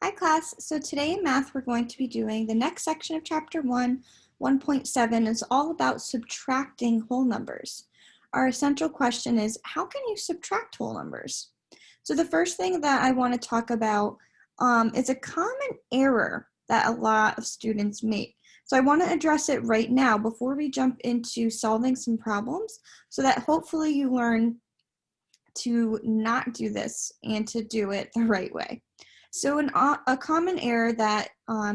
Hi class, so today in math we're going to be doing the next section of chapter 1, 1.7 is all about subtracting whole numbers. Our essential question is, how can you subtract whole numbers? So the first thing that I want to talk about is a common error that a lot of students make. So I want to address it right now before we jump into solving some problems so that hopefully you learn to not do this and to do it the right way. So a common error that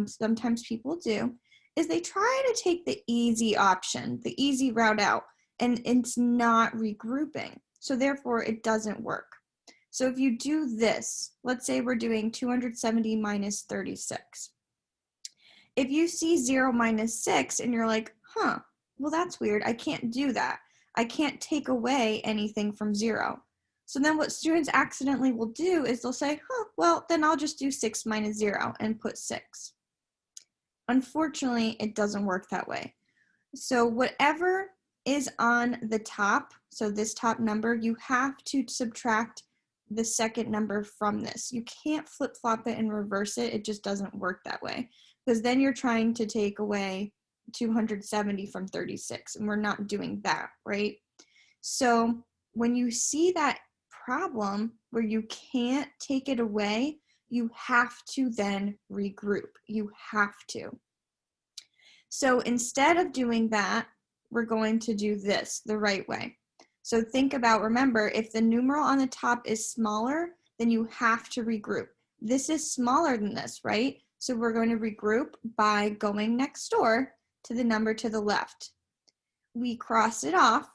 sometimes people do is they try to take the easy option, the easy route out, and it's not regrouping. So therefore it doesn't work. So if you do this, let's say we're doing 270 minus 36. If you see 0 minus 6 and you're like, well that's weird, I can't do that. I can't take away anything from 0. So then what students accidentally will do is they'll say, well, then I'll just do 6 minus 0 and put 6. Unfortunately, it doesn't work that way. So whatever is on the top, so this top number, you have to subtract the second number from this. You can't flip-flop it and reverse it. It just doesn't work that way. Because then you're trying to take away 270 from 36, and we're not doing that, right? So when you see that problem where you can't take it away, you have to then regroup. You have to. So instead of doing that, we're going to do this the right way. So think about, remember, if the numeral on the top is smaller, then you have to regroup. This is smaller than this, right? So we're going to regroup by going next door to the number to the left. We cross it off,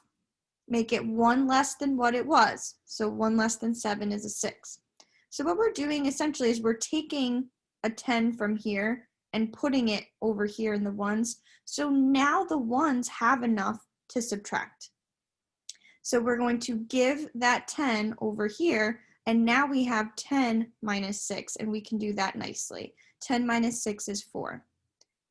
make it 1 less than what it was. So 1 less than 7 is a 6. So what we're doing essentially is we're taking a 10 from here and putting it over here in the ones. So now the ones have enough to subtract. So we're going to give that 10 over here, and now we have 10 minus 6, and we can do that nicely. 10 minus 6 is 4.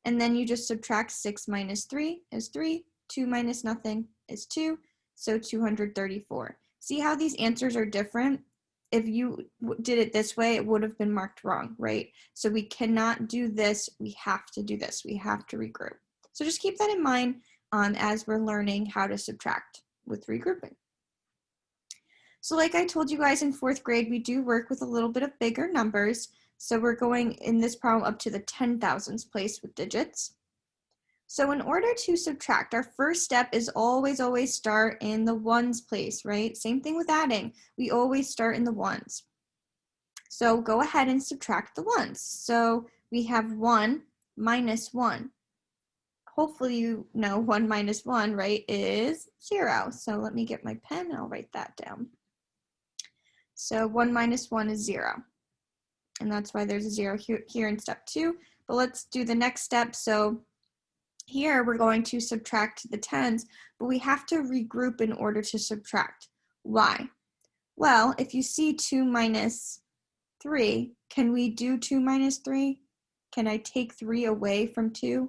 And then you just subtract 6 minus 3 is 3, 2 minus nothing is 2, so 234. See how these answers are different? If you did it this way, it would have been marked wrong, right? So we cannot do this, we have to do this, we have to regroup. So just keep that in mind as we're learning how to subtract with regrouping. So like I told you guys in 4th grade, we do work with a little bit of bigger numbers. So we're going in this problem up to the 10,000s place with digits. So in order to subtract, our first step is always start in the ones place, right? Same thing with adding. We always start in the ones. So go ahead and subtract the ones. So we have 1 minus 1. Hopefully you know 1 minus 1, right, is 0. So let me get my pen and I'll write that down. So 1 minus 1 is 0. And that's why there's a 0 here in step 2. But let's do the next step. So here we're going to subtract the 10s, but we have to regroup in order to subtract. Why? Well, if you see 2 minus 3, can we do 2 minus 3? Can I take 3 away from 2?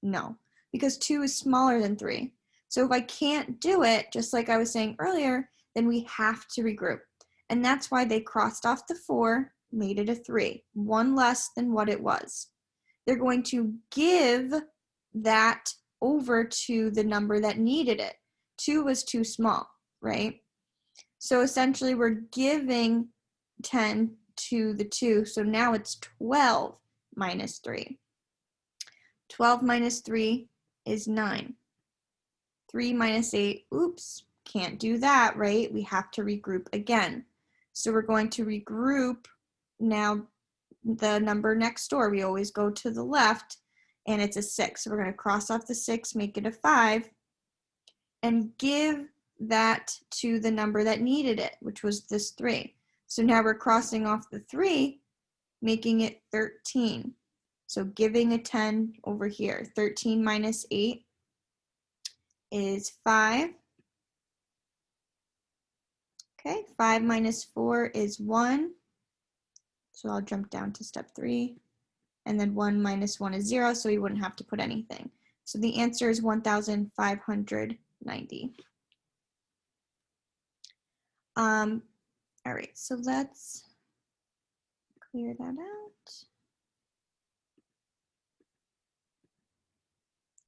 No, because 2 is smaller than 3. So if I can't do it, just like I was saying earlier, then we have to regroup. And that's why they crossed off the 4, made it a 3, 1 less than what it was. They're going to give that over to the number that needed it. 2 was too small, right? So essentially we're giving 10 to the 2, so now it's 12 minus 3. 12 minus 3 is 9. 3 minus 8, oops, can't do that, right? We have to regroup again. So we're going to regroup now the number next door. We always go to the left, and it's a 6. So we're going to cross off the 6, make it a 5, and give that to the number that needed it, which was this 3. So now we're crossing off the 3, making it 13. So giving a 10 over here. 13 minus 8 is 5. Okay, 5 minus 4 is 1. So I'll jump down to step 3. And then 1 minus 1 is 0, so we wouldn't have to put anything. So the answer is 1,590. All right, so let's clear that out.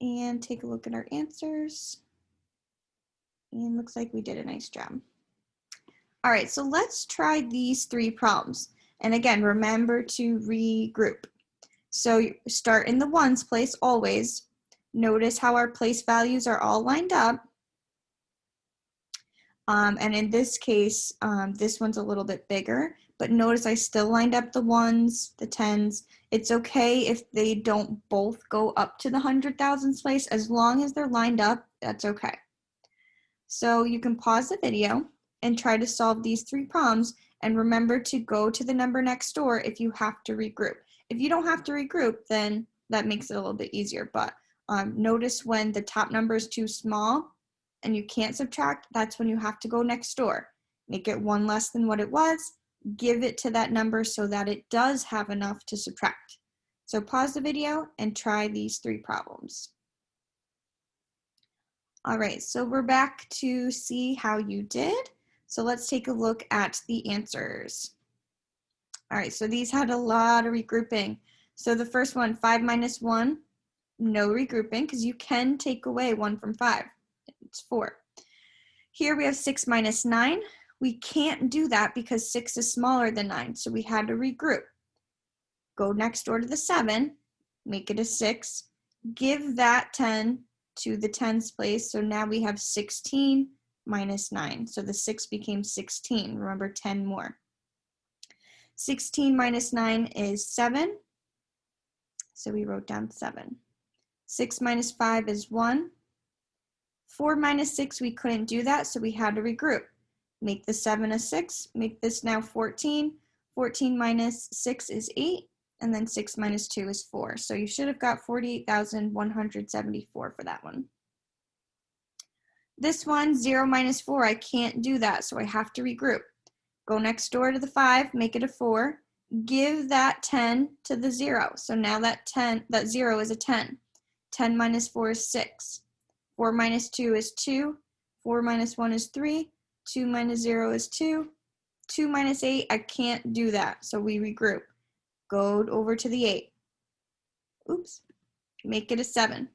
and take a look at our answers. And looks like we did a nice job. All right, so let's try these 3 problems. And again, remember to regroup. So you start in the ones place always. Notice how our place values are all lined up. And in this case, this one's a little bit bigger, but notice I still lined up the ones, the tens. It's okay if they don't both go up to the 100,000 place. As long as they're lined up, that's okay. So you can pause the video and try to solve these 3 problems, and remember to go to the number next door if you have to regroup. If you don't have to regroup, then that makes it a little bit easier, but notice when the top number is too small and you can't subtract, that's when you have to go next door. Make it 1 less than what it was, give it to that number so that it does have enough to subtract. So pause the video and try these 3 problems. All right, so we're back to see how you did. So let's take a look at the answers. All right, so these had a lot of regrouping. So the first one, 5 minus 1, no regrouping because you can take away 1 from 5. It's 4. Here we have 6 minus 9. We can't do that because 6 is smaller than 9, so we had to regroup. Go next door to the 7, make it a 6. Give that 10 to the tens place, so now we have 16 minus 9. So the 6 became 16. Remember, 10 more. 16 minus 9 is 7. So we wrote down 7. 6 minus 5 is 1. 4 minus 6, we couldn't do that, so we had to regroup. Make the 7 a 6. Make this now 14. 14 minus 6 is 8. And then 6 minus 2 is 4. So you should have got 48,174 for that one. This one, 0 minus 4, I can't do that, so I have to regroup. Go next door to the 5, make it a 4. Give that 10 to the 0. So now that 0 is a 10. 10 minus 4 is 6. 4 minus 2 is 2. 4 minus 1 is 3. 2 minus 0 is 2. 2 minus 8, I can't do that, so we regroup. Go over to the 8. Oops. Make it a 7.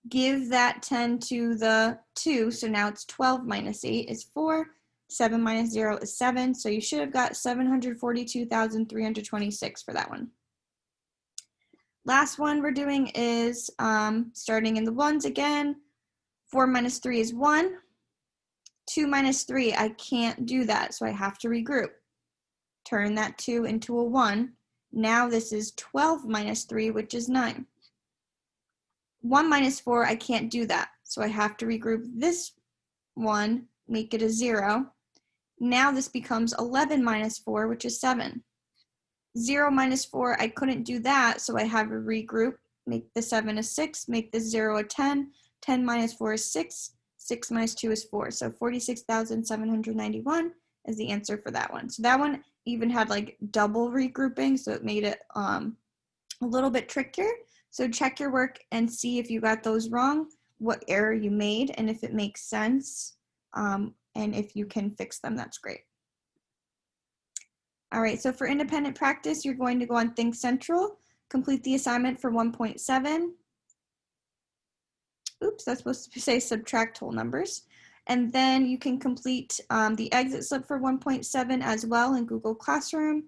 Give that 10 to the 2, so now it's 12 minus 8 is 4. 7 minus 0 is 7, so you should have got 742,326 for that one. Last one we're doing is starting in the ones again. 4 minus 3 is 1. 2 minus 3, I can't do that, so I have to regroup. Turn that 2 into a 1. Now this is 12 minus 3, which is 9. 1 minus 4, I can't do that, so I have to regroup this one, make it a 0. Now this becomes 11 minus 4, which is 7. 0 minus 4, I couldn't do that, so I have to regroup, make the 7 a 6, make this 0 a 10. 10 minus 4 is 6. 6 minus 2 is 4. So 46,791 is the answer for that one. So that one even had like double regrouping, so it made it a little bit trickier. So check your work and see if you got those wrong, what error you made, and if it makes sense, and if you can fix them, that's great. All right, so for independent practice, you're going to go on Think Central, complete the assignment for 1.7. Oops, that's supposed to say subtract whole numbers. And then you can complete the exit slip for 1.7 as well in Google Classroom.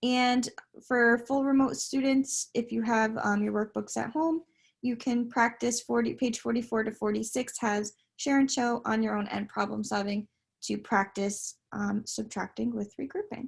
And for full remote students, if you have your workbooks at home, you can practice page 44 to 46 has share and show on your own and problem solving to practice subtracting with regrouping.